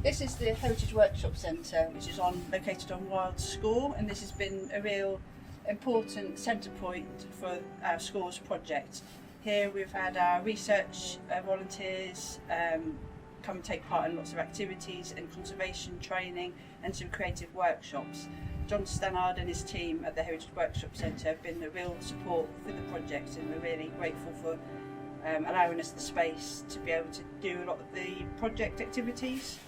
This is the Heritage Workshop Centre, which is located on Wild Score, and this has been a real important centre point for our Scores project. Here we've had our research volunteers come and take part in lots of activities and conservation training and some creative workshops. John Stannard and his team at the Heritage Workshop Centre have been a real support for the project, and we're really grateful for allowing us the space to be able to do a lot of the project activities.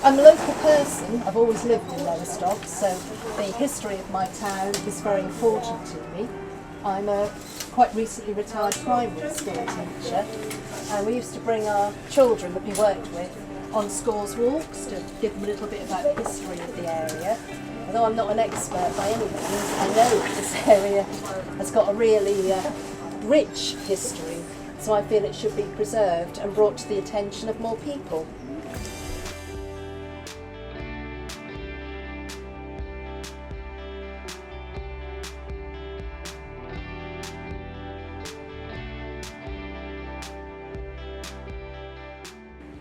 I'm a local person. I've always lived in Lowestoft, so the history of my town is very important to me. I'm a quite recently retired primary school teacher, and we used to bring our children that we worked with on Scores walks to give them a little bit about the history of the area. Although I'm not an expert by any means, I know that this area has got a really rich history, so I feel it should be preserved and brought to the attention of more people.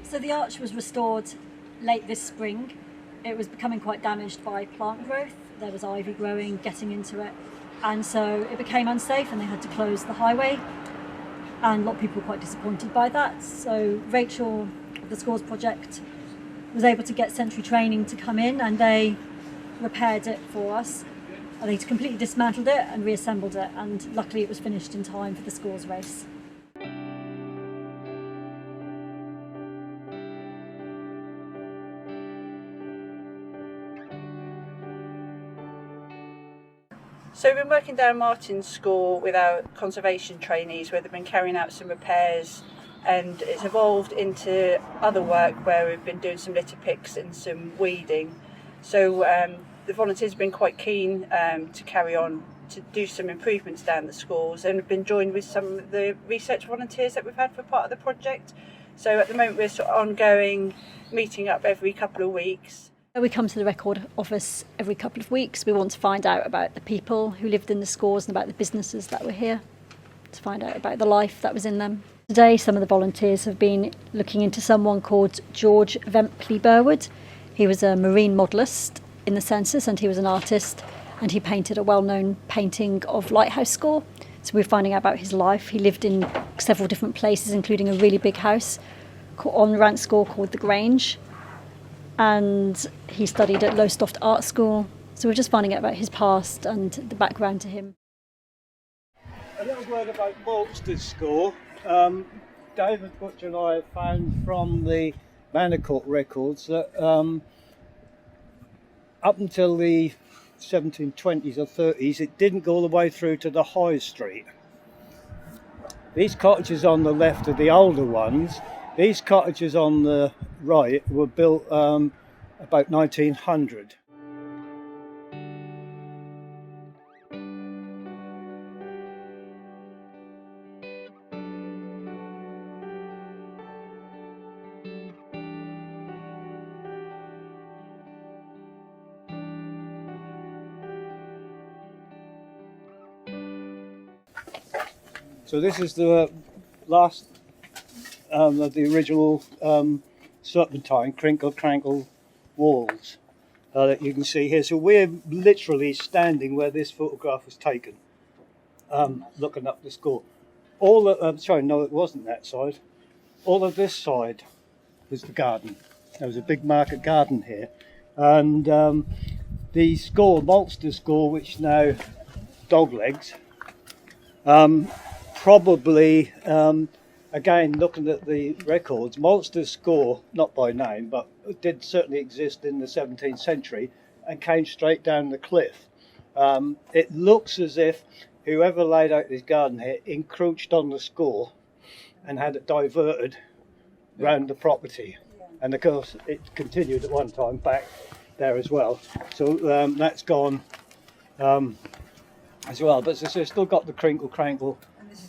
So the arch was restored late this spring. It was becoming quite damaged by plant growth. There was ivy growing, getting into it. And so it became unsafe and they had to close the highway. And a lot of people were quite disappointed by that. So Rachel of the Scores Project was able to get Century Training to come in, and they repaired it for us. And they completely dismantled it and reassembled it. And luckily it was finished in time for the Scores race. So we've been working down Martin's Score with our conservation trainees, where they've been carrying out some repairs, and it's evolved into other work where we've been doing some litter picks and some weeding. So the volunteers have been quite keen to carry on to do some improvements down the scores, and have been joined with some of the research volunteers that we've had for part of the project. So at the moment we're sort of ongoing, meeting up every couple of weeks. We come to the record office every couple of weeks. We want to find out about the people who lived in the scores and about the businesses that were here, to find out about the life that was in them. Today, some of the volunteers have been looking into someone called George Vempley Burwood. He was a marine modellist in the census, and he was an artist, and he painted a well-known painting of Lighthouse Score. So we're finding out about his life. He lived in several different places, including a really big house on Rant Score called The Grange. And he studied at Lowestoft Art School. So we're just finding out about his past and the background to him. A little word about Lowestoft Score. David Butcher and I have found from the Manicourt records that up until the 1720s or 30s, it didn't go all the way through to the High Street. These cottages on the left are the older ones. These cottages on the right were built about 1900. So this is the last of the original serpentine crinkle walls that you can see here. So we're literally standing where this photograph was taken, looking up the score. Sorry, no, it wasn't that side. All of this side was the garden. There was a big market garden here, and the score, maltster score, which now Doglegs, probably. Again, looking at the records, maltster score, not by name, but did certainly exist in the 17th century, and came straight down the cliff. It looks as if whoever laid out this garden here encroached on the score and had it diverted round the property. And of course it continued at one time back there as well. So that's gone as well. But it's still got the crinkle crankle.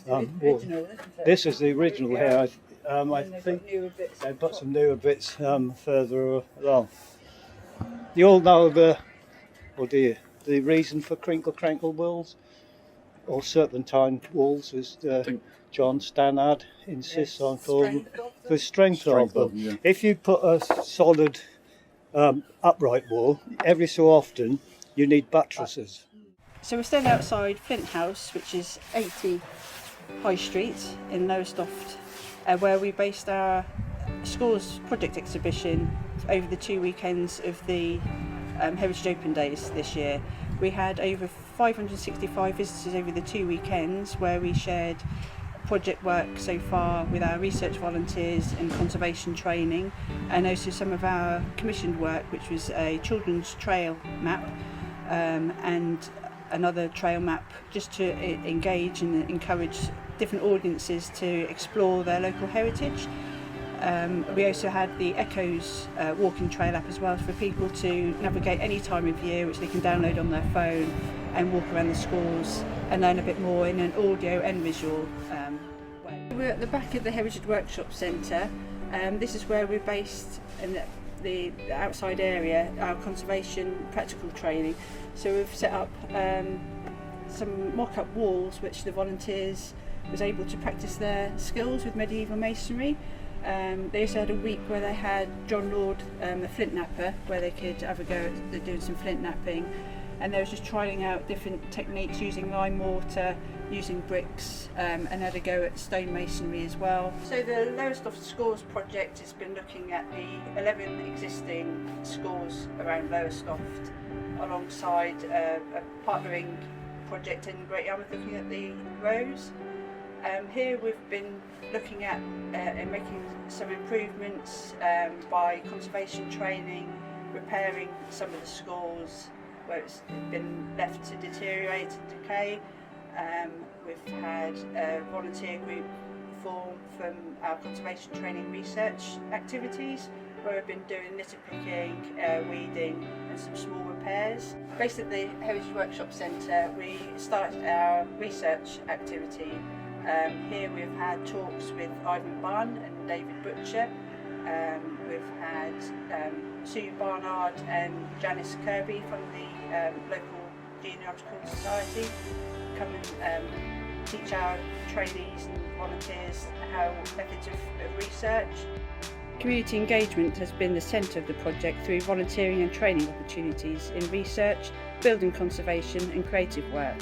And this is the original, isn't it? This is the original Yeah. here. I And they've think got newer bits they've on got top. some newer bits further along. You all know the reason for crinkle crankle walls or serpentine walls is John Stannard insists on calling the strength of them. Yeah. If you put a solid upright wall, every so often you need buttresses. So we're standing outside Flint House, which is 80 High Street in Lowestoft, where we based our Scores Project exhibition over the 2 weekends of the Heritage Open Days this year. We had over 565 visitors over the 2 weekends, where we shared project work so far with our research volunteers and conservation training, and also some of our commissioned work, which was a children's trail map and another trail map, just to engage and encourage different audiences to explore their local heritage. We also had the Echoes walking trail app as well, for people to navigate any time of year, which they can download on their phone and walk around the scores and learn a bit more in an audio and visual way. We're at the back of the Heritage Workshop Centre. This is where we're based in the outside area, our conservation practical training. So we've set up some mock-up walls which the volunteers was able to practice their skills with medieval masonry. They also had a week where they had John Lord, the flint napper, where they could have a go at doing some flint napping, and they were just trying out different techniques using lime mortar, using bricks, and had a go at stone masonry as well. So the Lowestoft Scores Project has been looking at the 11 existing scores around Lowestoft, alongside a partnering project in Great Yarmouth looking at the rows. Here we've been looking at and making some improvements by conservation training, repairing some of the scores where it's been left to deteriorate and decay. We've had a volunteer group form from our conservation training research activities, where we've been doing litter picking, weeding and some small repairs. Based at the Heritage Workshop Centre, we started our research activity. Here we've had talks with Ivan Bunn and David Butcher. We've had Sue Barnard and Janice Kirby from the local Genealogical Society come and teach our trainees and volunteers how methods of research. Community engagement has been the centre of the project through volunteering and training opportunities in research, building conservation and creative work.